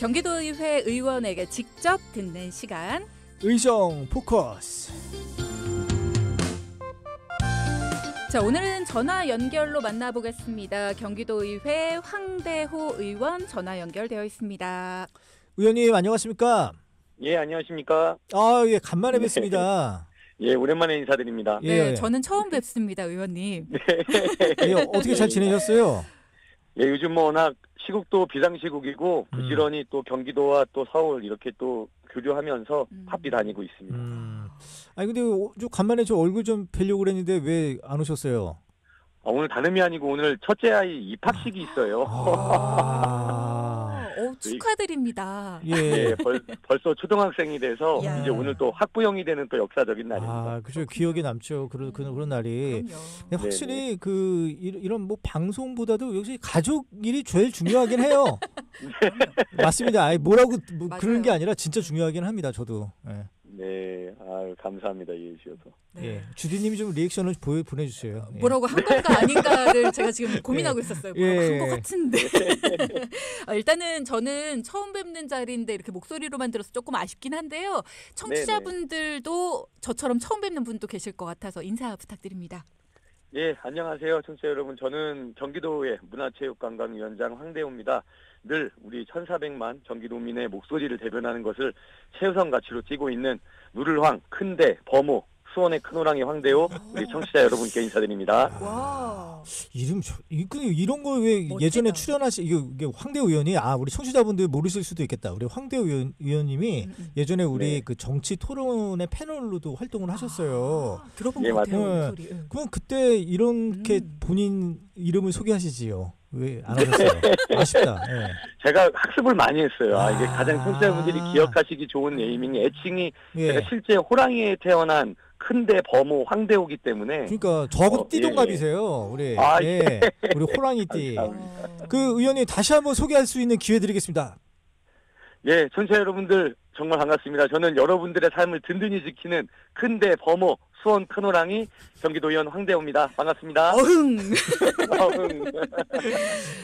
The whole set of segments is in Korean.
경기도의회 의원에게 직접 듣는 시간. 의정 포커스. 자, 오늘은 전화 연결로 만나보겠습니다. 경기도의회 황대호 의원 전화 연결되어 있습니다. 의원님 안녕하십니까? 예, 안녕하십니까? 예, 간만에 뵙습니다. 예, 오랜만에 인사드립니다. 네, 저는 처음 뵙습니다, 의원님. 예, 어떻게 잘 지내셨어요? 예, 요즘 뭐 워낙 시국도 비상시국이고 부지런히 또 경기도와 또 서울 이렇게 또 교류하면서 바삐 다니고 있습니다. 아니 근데 좀 간만에 저 얼굴 좀 뵈려고 그랬는데 왜 안 오셨어요? 오늘 다름이 아니고 오늘 첫째 아이 입학식이 있어요. 축하드립니다. 예. 벌써 초등학생이 돼서 야. 이제 오늘 또 학부형이 되는 또 역사적인 날입니다. 그죠. 기억에 남죠. 그런 날이. 근데 확실히 이런 뭐 방송보다도 역시 가족 일이 제일 중요하긴 해요. 맞습니다. 뭐라고 그런 게 아니라 진짜 중요하긴 합니다. 저도. 예. 네, 감사합니다. 이해해 주셔서. 네. 예, 주디님이 좀 리액션을 보내주세요. 예. 뭐라고 한 건가 아닌가를 제가 지금 고민하고 있었어요. 뭐라고 한 것 예. 같은데. 일단은 저는 처음 뵙는 자리인데 이렇게 목소리로만 들어서 조금 아쉽긴 한데요. 청취자분들도 저처럼 처음 뵙는 분도 계실 것 같아서 인사 부탁드립니다. 예, 안녕하세요. 청취자 여러분. 저는 경기도의 문화체육관광위원장 황대호입니다. 늘 우리 1,400만 경기도민의 목소리를 대변하는 것을 최우선 가치로 띠고 있는 누를황, 큰대, 범호, 수원의 큰호랑이 황대호 우리 청취자 여러분께 인사드립니다. 와. 이름 이런 거 왜 예전에 이게 황대호 의원이 우리 청취자분들 모르실 수도 있겠다. 우리 황대호 의원님이 예전에 우리 그 정치 토론의 패널로도 활동을 하셨어요. 들어본 예, 것 같아요. 맞아요. 목소리. 그럼 그때 이렇게 본인 이름을 소개하시지요. 왜 안 하셨어요? 아쉽다. 예. 제가 학습을 많이 했어요. 이게 가장 청취자분들이 기억하시기 좋은 네이밍이 애칭이 제가 실제 호랑이에 태어난 큰대 범호 황대호기 때문에. 그러니까 저하고 띠동갑이세요. 우리 우리 호랑이띠. 그 의원님 다시 한번 소개할 수 있는 기회 드리겠습니다. 예, 청취자 여러분들 정말 반갑습니다. 저는 여러분들의 삶을 든든히 지키는 큰대 범호 수원 큰호랑이 경기도의원 황대호입니다. 반갑습니다. 어흥.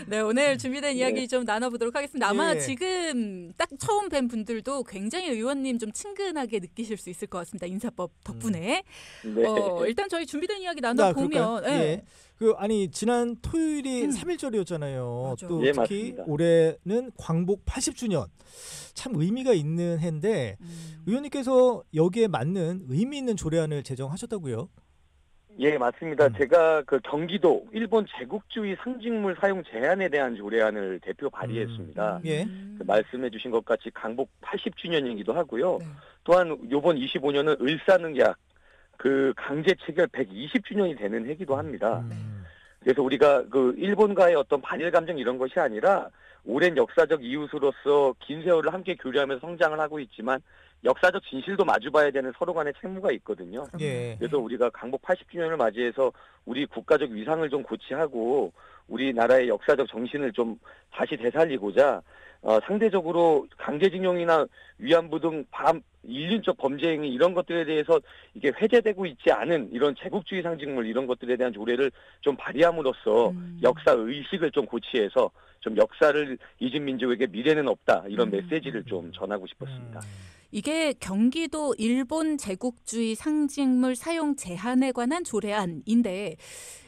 네, 오늘 준비된 이야기 좀 나눠보도록 하겠습니다. 아마 지금 딱 처음 뵌 분들도 굉장히 의원님 좀 친근하게 느끼실 수 있을 것 같습니다. 인사법 덕분에. 일단 저희 준비된 이야기 나눠보면. 지난 토요일이 3.1절이었잖아요. 또 예, 특히 맞습니다. 올해는 광복 80주년. 참 의미가 있는 해인데 의원님께서 여기에 맞는 의미 있는 조례안을 제정하셨다고요? 예, 맞습니다. 제가 그 경기도 일본 제국주의 상징물 사용 제한에 대한 조례안을 대표 발의했습니다. 그 말씀해 주신 것 같이 광복 80주년이기도 하고요. 또한 이번 25년은 을사늑약 그 강제 체결 120주년이 되는 해기도 합니다. 그래서 우리가 그 일본과의 어떤 반일 감정 이런 것이 아니라 오랜 역사적 이웃으로서 긴 세월을 함께 교류하면서 성장을 하고 있지만 역사적 진실도 마주봐야 되는 서로 간의 책무가 있거든요. 그래서 우리가 광복 80주년을 맞이해서 우리 국가적 위상을 좀 고취하고 우리나라의 역사적 정신을 좀 다시 되살리고자 상대적으로 강제징용이나 위안부 등 인륜적 범죄 행위 이런 것들에 대해서 이게 회제되고 있지 않은 이런 제국주의 상징물 이런 것들에 대한 조례를 좀 발의함으로써 역사 의식을 좀 고취해서 좀 역사를 잊은 민족에게 미래는 없다 이런 메시지를 좀 전하고 싶었습니다. 이게 경기도 일본 제국주의 상징물 사용 제한에 관한 조례안인데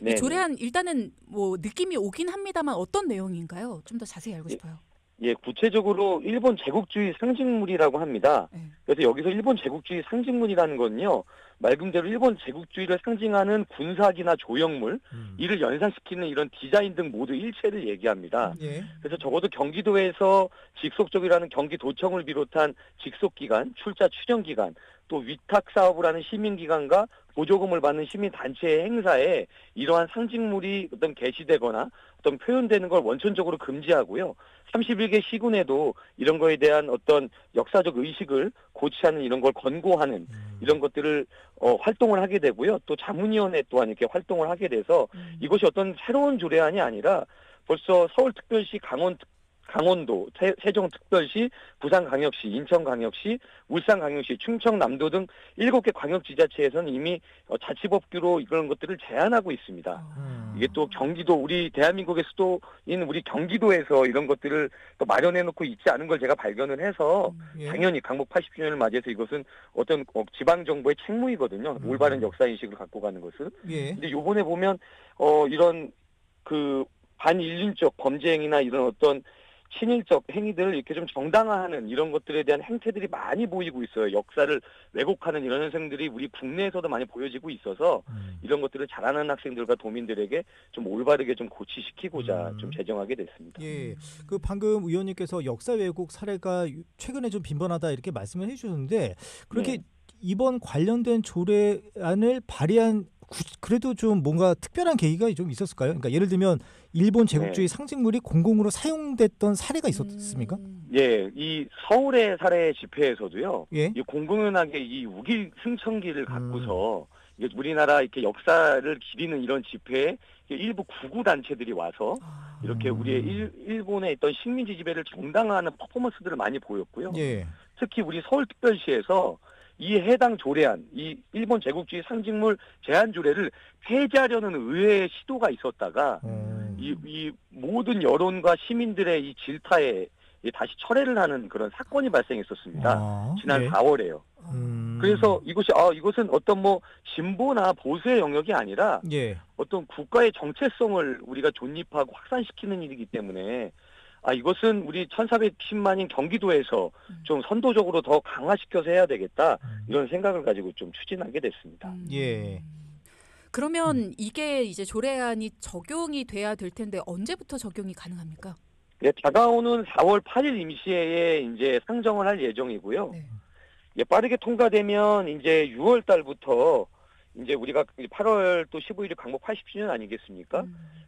이 조례안 일단은 뭐 느낌이 오긴 합니다만 어떤 내용인가요? 좀 더 자세히 알고 싶어요. 예, 구체적으로 일본 제국주의 상징물이라고 합니다. 그래서 여기서 일본 제국주의 상징물이라는 건요, 말 그대로 일본 제국주의를 상징하는 군사기나 조형물, 이를 연상시키는 이런 디자인 등 모두 일체를 얘기합니다. 그래서 적어도 경기도에서 직속적이라는 경기도청을 비롯한 직속기관, 출자 추정기관, 또 위탁사업을 하는 시민기관과 보조금을 받는 시민단체의 행사에 이러한 상징물이 어떤 게시되거나 어떤 표현되는 걸 원천적으로 금지하고요. 31개 시군에도 이런 거에 대한 어떤 역사적 의식을 고취하는 이런 걸 권고하는 이런 것들을 활동을 하게 되고요. 또 자문위원회 또한 이렇게 활동을 하게 돼서 이것이 어떤 새로운 조례안이 아니라 벌써 서울특별시 강원도, 세종특별시, 부산광역시, 인천광역시, 울산광역시, 충청남도 등 7개 광역지자체에서는 이미 자치법규로 이런 것들을 제한하고 있습니다. 이게 또 경기도, 우리 대한민국의 수도인 우리 경기도에서 이런 것들을 또 마련해놓고 있지 않은 걸 제가 발견을 해서 당연히 강복 80주년을 맞이해서 이것은 어떤 지방정부의 책무이거든요. 올바른 역사인식을 갖고 가는 것은. 근데 요번에 보면 이런 그 반인륜적 범죄 행위나 이런 어떤 친일적 행위들을 이렇게 좀 정당화하는 이런 것들에 대한 행태들이 많이 보이고 있어요. 역사를 왜곡하는 이런 현상들이 우리 국내에서도 많이 보여지고 있어서 이런 것들을 잘하는 학생들과 도민들에게 좀 올바르게 좀 고치시키고자 좀 제정하게 됐습니다. 예, 그 방금 의원님께서 역사 왜곡 사례가 최근에 좀 빈번하다 이렇게 말씀을 해주셨는데 그렇게 이번 관련된 조례안을 발의한 그래도 좀 뭔가 특별한 계기가 좀 있었을까요? 그러니까 예를 들면 일본 제국주의 상징물이 공공으로 사용됐던 사례가 있었습니까? 예, 이 서울의 사례 집회에서도요. 예? 이 공공연하게 이 우길 승천기를 갖고서 우리나라 이렇게 역사를 기리는 이런 집회에 일부 구구 단체들이 와서 이렇게 우리의 일본에 있던 식민지 지배를 정당화하는 퍼포먼스들을 많이 보였고요. 예. 특히 우리 서울특별시에서 이 해당 조례안, 이 일본 제국주의 상징물 제한 조례를 폐지하려는 의회의 시도가 있었다가 이 모든 여론과 시민들의 이 질타에 다시 철회를 하는 그런 사건이 발생했었습니다. 지난 4월에요. 그래서 이것은 어떤 뭐 진보나 보수의 영역이 아니라 어떤 국가의 정체성을 우리가 존립하고 확산시키는 일이기 때문에 이것은 우리 1410만인 경기도에서 좀 선도적으로 더 강화시켜서 해야 되겠다 이런 생각을 가지고 좀 추진하게 됐습니다. 예. 그러면 이게 이제 조례안이 적용이 돼야 될 텐데 언제부터 적용이 가능합니까? 예, 다가오는 4월 8일 임시회에 이제 상정을 할 예정이고요. 예, 빠르게 통과되면 이제 6월 달부터 이제 우리가 8월 또 15일이 강복 80주년 아니겠습니까?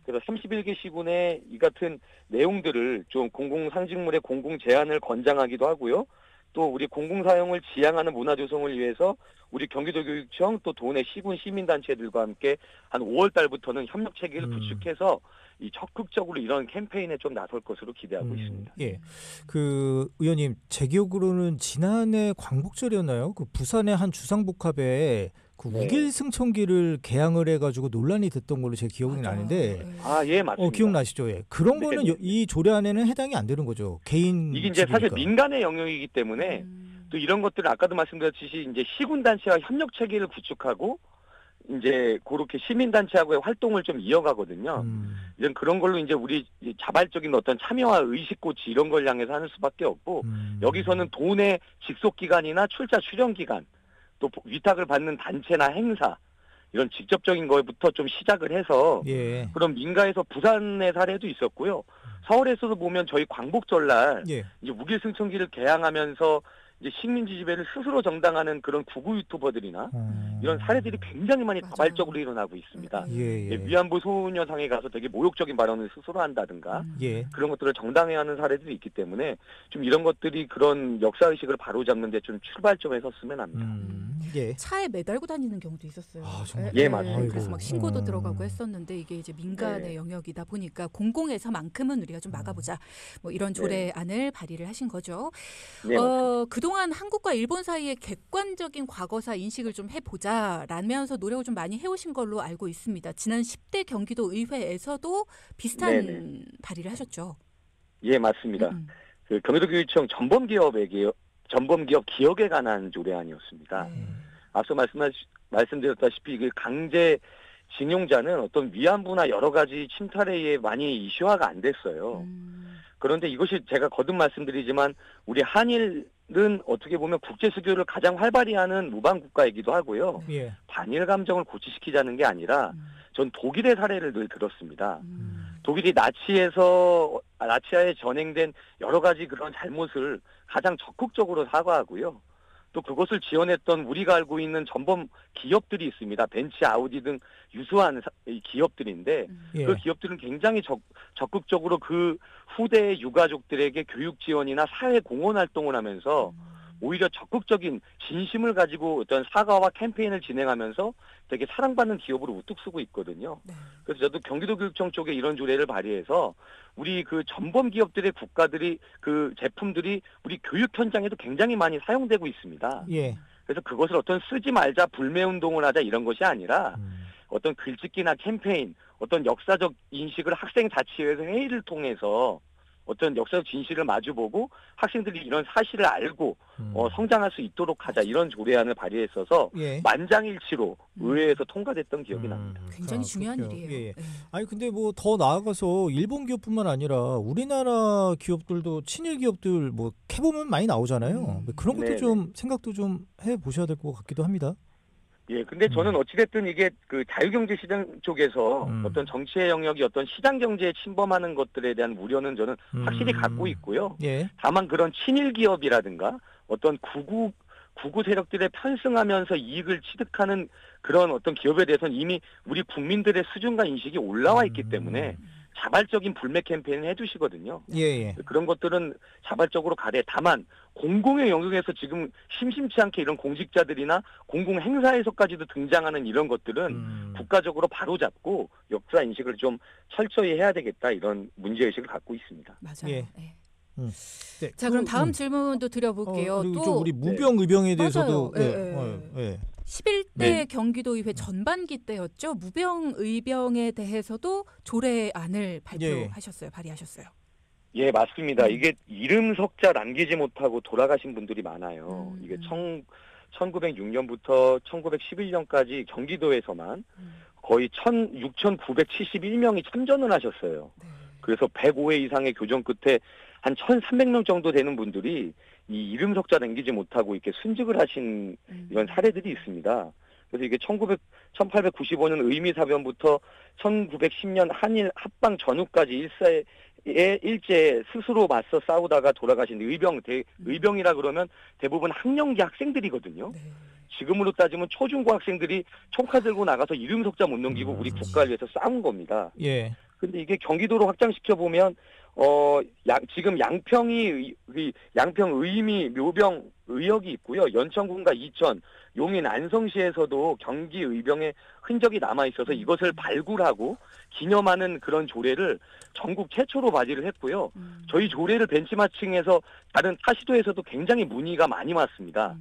그래서 31개 시군에 이 같은 내용들을 좀 공공상징물의 공공 제한을 권장하기도 하고요. 또 우리 공공사용을 지향하는 문화 조성을 위해서 우리 경기도교육청 또 도내 시군 시민단체들과 함께 한 5월 달부터는 협력 체계를 구축해서 이 적극적으로 이런 캠페인에 좀 나설 것으로 기대하고 있습니다. 예, 그 의원님 제 기억으로는 지난해 광복절이었나요? 그 부산의 한 주상복합에 그 우길 승천기를 개항을 해가지고 논란이 됐던 걸로 제 기억이 나는데 예, 맞습니다. 기억나시죠? 예. 그런 거는 이 조례안에는 해당이 안 되는 거죠. 개인 이게 이제 집이니까. 사실 민간의 영역이기 때문에 또 이런 것들을 아까도 말씀드렸듯이 이제 시군 단체와 협력 체계를 구축하고 이제 그렇게 시민단체하고의 활동을 좀 이어가거든요. 이런 그런 걸로 이제 우리 자발적인 어떤 참여와 의식고치 이런 걸 향해서 하는 수밖에 없고 여기서는 도내 직속기관이나 출자 출연기관 또 위탁을 받는 단체나 행사 이런 직접적인 거부터 좀 시작을 해서 그럼 민가에서 부산의 사례도 있었고요. 서울에서도 보면 저희 광복절날 이제 우길승천기를 개항하면서 이제 식민지 지배를 스스로 정당하는 그런 구구 유튜버들이나 이런 사례들이 굉장히 많이 자발적으로 일어나고 있습니다. 위안부 소녀상에 가서 되게 모욕적인 발언을 스스로 한다든가 그런 것들을 정당화하는 사례들이 있기 때문에 좀 이런 것들이 그런 역사의식을 바로잡는 데 좀 출발점에 섰으면 합니다. 차에 매달고 다니는 경우도 있었어요. 맞습니다. 그래서 막 신고도 들어가고 했었는데 이게 이제 민간의 영역이다 보니까 공공에서만큼은 우리가 좀 막아보자. 뭐 이런 조례안을 발의를 하신 거죠. 그동안 한국과 일본 사이의 객관적인 과거사 인식을 좀 해보자라면서 노력을 좀 많이 해오신 걸로 알고 있습니다. 지난 10대 경기도 의회에서도 비슷한 발의를 하셨죠. 예, 맞습니다. 그 경기도교육청 전범기업 기억에 관한 조례안이었습니다. 앞서 말씀드렸다시피 그 강제 징용자는 어떤 위안부나 여러 가지 침탈에 의해 많이 이슈화가 안 됐어요. 그런데 이것이 제가 거듭 말씀드리지만 우리 한일은 어떻게 보면 국제 수교를 가장 활발히 하는 무방 국가이기도 하고요. 반일 감정을 고취시키자는 게 아니라 전 독일의 사례를 늘 들었습니다. 독일이 나치하에 전행된 여러 가지 그런 잘못을 가장 적극적으로 사과하고요. 또 그것을 지원했던 우리가 알고 있는 전범 기업들이 있습니다. 벤츠, 아우디 등 유수한 기업들인데 그 기업들은 굉장히 적극적으로 그 후대의 유가족들에게 교육 지원이나 사회 공헌 활동을 하면서 오히려 적극적인 진심을 가지고 어떤 사과와 캠페인을 진행하면서 되게 사랑받는 기업으로 우뚝 서고 있거든요. 네. 그래서 저도 경기도교육청 쪽에 이런 조례를 발의해서 우리 그 전범 기업들의 국가들이 그 제품들이 우리 교육 현장에도 굉장히 많이 사용되고 있습니다. 예. 그래서 그것을 어떤 쓰지 말자 불매운동을 하자 이런 것이 아니라 어떤 글짓기나 캠페인, 어떤 역사적 인식을 학생 자치회에서 회의를 통해서 어떤 역사적 진실을 마주보고 학생들이 이런 사실을 알고 성장할 수 있도록 하자 이런 조례안을 발의했어서 예. 만장일치로 의회에서 통과됐던 기억이 납니다. 굉장히 중요한 일이에요. 예. 아니 근데 뭐 더 나아가서 일본 기업뿐만 아니라 우리나라 기업들도 친일 기업들 뭐 캐보면 많이 나오잖아요. 그런 것도 좀 생각도 좀 해보셔야 될 것 같기도 합니다. 예, 근데 저는 어찌됐든 이게 그 자유경제 시장 쪽에서 어떤 정치의 영역이 어떤 시장 경제에 침범하는 것들에 대한 우려는 저는 확실히 갖고 있고요. 예. 다만 그런 친일 기업이라든가 어떤 구구 세력들에 편승하면서 이익을 취득하는 그런 어떤 기업에 대해서는 이미 우리 국민들의 수준과 인식이 올라와 있기 때문에 자발적인 불매 캠페인을 해두시거든요. 예. 그런 것들은 자발적으로 가되 다만 공공의 영역에서 지금 심심치 않게 이런 공직자들이나 공공 행사에서까지도 등장하는 이런 것들은 국가적으로 바로잡고 역사 인식을 좀 철저히 해야 되겠다 이런 문제의식을 갖고 있습니다. 맞아요. 예. 네. 네. 자 그럼 다음 질문도 드려볼게요. 또 우리 무병의병에 대해서도 맞아요. 예. 11대 경기도의회 전반기 때였죠. 무병의병에 대해서도 조례안을 발의하셨어요. 예, 맞습니다. 이게 이름 석자 남기지 못하고 돌아가신 분들이 많아요. 이게 1906년부터 1911년까지 경기도에서만 거의 6,971명이 참전을 하셨어요. 네. 그래서 105회 이상의 교정 끝에 한 1,300명 정도 되는 분들이 이 이름 석자 남기지 못하고 이렇게 순직을 하신 이런 사례들이 있습니다. 그래서 이게 1895년 의미사변부터 1910년 한일 합방 전후까지 일제 스스로 맞서 싸우다가 돌아가신 의병이라 그러면 대부분 학령기 학생들이거든요. 네. 지금으로 따지면 초중고 학생들이 총칼 들고 나가서 이름 석자 못 넘기고 우리 국가를 위해서 싸운 겁니다. 예. 근데 이게 경기도로 확장시켜 보면 지금 양평 의미 묘병 의역이 있고요. 연천군과 이천, 용인 안성시에서도 경기 의병의 흔적이 남아 있어서 이것을 발굴하고 기념하는 그런 조례를 전국 최초로 발의를 했고요. 저희 조례를 벤치마칭해서 다른 타시도에서도 굉장히 문의가 많이 왔습니다.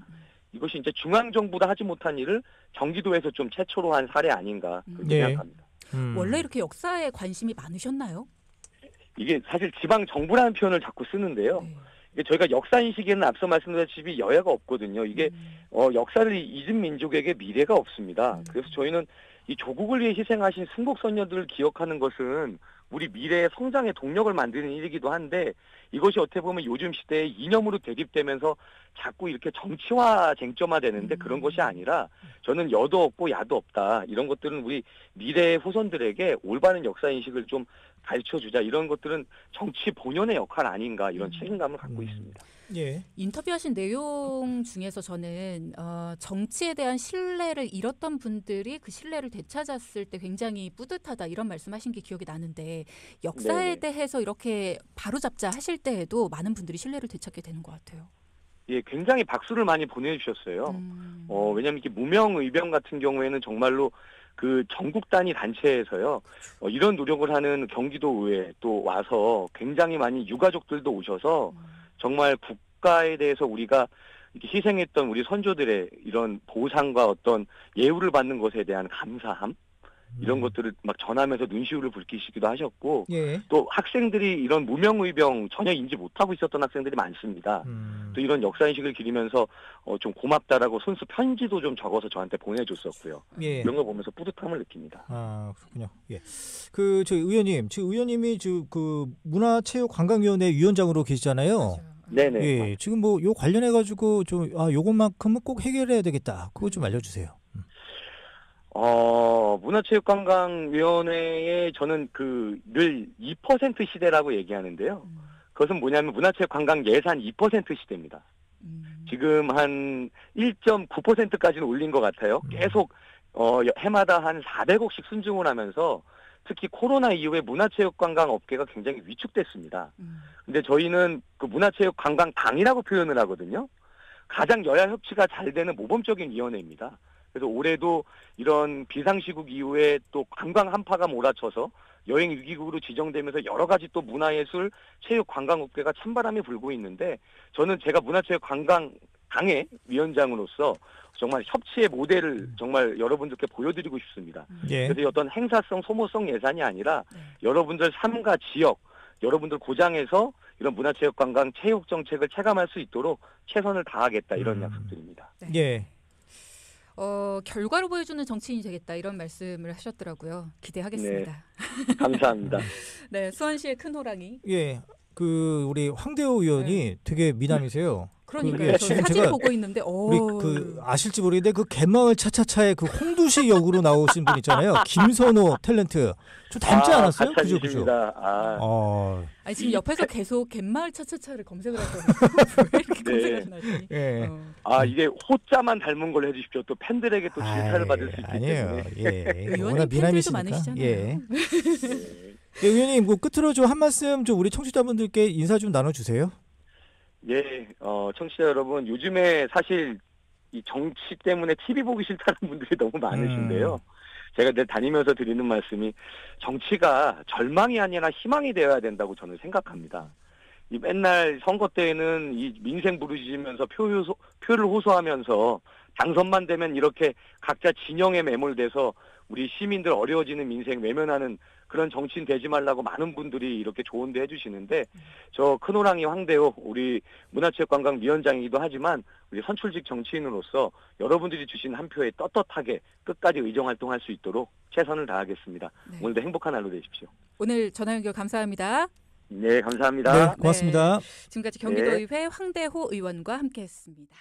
이것이 이제 중앙정부가 하지 못한 일을 경기도에서 좀 최초로 한 사례 아닌가 그렇게 생각합니다. 원래 이렇게 역사에 관심이 많으셨나요? 이게 사실 지방 정부라는 표현을 자꾸 쓰는데요. 이게 저희가 역사 인식에는 앞서 말씀드렸다시피 여야가 없거든요. 이게 역사를 잊은 민족에게 미래가 없습니다. 그래서 저희는 이 조국을 위해 희생하신 순국선녀들을 기억하는 것은 우리 미래의 성장의 동력을 만드는 일이기도 한데 이것이 어떻게 보면 요즘 시대에 이념으로 대립되면서 자꾸 이렇게 정치화 쟁점화되는데 그런 것이 아니라 저는 여도 없고 야도 없다. 이런 것들은 우리 미래의 후손들에게 올바른 역사인식을 좀 가르쳐주자. 이런 것들은 정치 본연의 역할 아닌가 이런 책임감을 갖고 있습니다. 예. 인터뷰하신 내용 중에서 저는 정치에 대한 신뢰를 잃었던 분들이 그 신뢰를 되찾았을 때 굉장히 뿌듯하다 이런 말씀하신 게 기억이 나는데 역사에 대해서 이렇게 바로잡자 하실 때에도 많은 분들이 신뢰를 되찾게 되는 것 같아요. 예, 굉장히 박수를 많이 보내주셨어요. 왜냐하면 이렇게 무명의병 같은 경우에는 정말로 그 전국 단위 단체에서요 이런 노력을 하는 경기도의회 또 와서 굉장히 많이 유가족들도 오셔서 정말 국가에 대해서 우리가 희생했던 우리 선조들의 이런 보상과 어떤 예우를 받는 것에 대한 감사함 이런 것들을 막 전하면서 눈시울을 붉히시기도 하셨고 또 학생들이 이런 무명의병 전혀 인지 못하고 있었던 학생들이 많습니다. 또 이런 역사인식을 기리면서 좀 고맙다라고 손수 편지도 좀 적어서 저한테 보내줬었고요. 이런 거 보면서 뿌듯함을 느낍니다. 아 그렇군요. 예. 그 저희 의원님, 지금 의원님이 그 문화체육관광위원회 위원장으로 계시잖아요. 맞아요. 네네. 예. 지금 뭐 요 관련해 가지고 좀 요것만큼은 꼭 해결해야 되겠다. 그거 좀 알려주세요. 문화체육관광위원회에 저는 늘 2% 시대라고 얘기하는데요. 그것은 뭐냐면 문화체육관광 예산 2% 시대입니다. 지금 한 1.9%까지는 올린 것 같아요. 계속 해마다 한 400억씩 순증을 하면서 특히 코로나 이후에 문화체육관광 업계가 굉장히 위축됐습니다. 근데 저희는 그 문화체육관광당이라고 표현을 하거든요. 가장 여야 협치가 잘 되는 모범적인 위원회입니다. 그래서 올해도 이런 비상시국 이후에 또 관광 한파가 몰아쳐서 여행 위기국으로 지정되면서 여러 가지 또 문화예술, 체육, 관광업계가 찬바람이 불고 있는데 저는 제가 문화체육관광당의 위원장으로서 정말 협치의 모델을 정말 여러분들께 보여드리고 싶습니다. 예. 그래서 어떤 행사성, 소모성 예산이 아니라 여러분들 삶과 지역, 여러분들 고장에서 이런 문화체육관광, 체육 정책을 체감할 수 있도록 최선을 다하겠다 이런 약속드립니다. 네. 예. 결과로 보여주는 정치인이 되겠다 이런 말씀을 하셨더라고요. 기대하겠습니다. 네, 감사합니다. 네, 수원시의 큰 호랑이. 예, 그 우리 황대호 의원이 되게 미남이세요. 그러니까요. 저 사진 보고 있는데 우리 그 아실지 모르겠는데 그 갯마을 차차차의 그 홍두시 역으로 나오신 분 있잖아요. 김선호 탤런트 좀 닮지 않았어요? 그죠? 아니 지금 옆에서 계속 갯마을 차차차를 검색을 하더라고요. 왜 이렇게 검색을 하시나요? 예. 이게 호자만 닮은 걸 해주십시오. 또 팬들에게 또 질타를 받을 수 있기 아니에요. 때문에. 예. 의원님 팬들도 많으시잖아요. 예. 예, 의원님 뭐 끝으로 좀 한 말씀 좀 우리 청취자분들께 인사 좀 나눠주세요. 예, 청취자 여러분, 요즘에 사실 이 정치 때문에 TV 보기 싫다는 분들이 너무 많으신데요. 제가 늘 다니면서 드리는 말씀이 정치가 절망이 아니라 희망이 되어야 된다고 저는 생각합니다. 이 맨날 선거 때에는 이 민생 부르짖으면서 표를 호소하면서 당선만 되면 이렇게 각자 진영에 매몰돼서 우리 시민들 어려워지는 민생 외면하는 그런 정치인 되지 말라고 많은 분들이 이렇게 조언도 해주시는데 저 큰호랑이 황대호 우리 문화체육관광위원장이기도 하지만 우리 선출직 정치인으로서 여러분들이 주신 한 표에 떳떳하게 끝까지 의정활동할 수 있도록 최선을 다하겠습니다. 네. 오늘도 행복한 하루 되십시오. 오늘 전화 연결 감사합니다. 네, 감사합니다. 네, 고맙습니다. 지금까지 경기도의회 황대호 의원과 함께했습니다.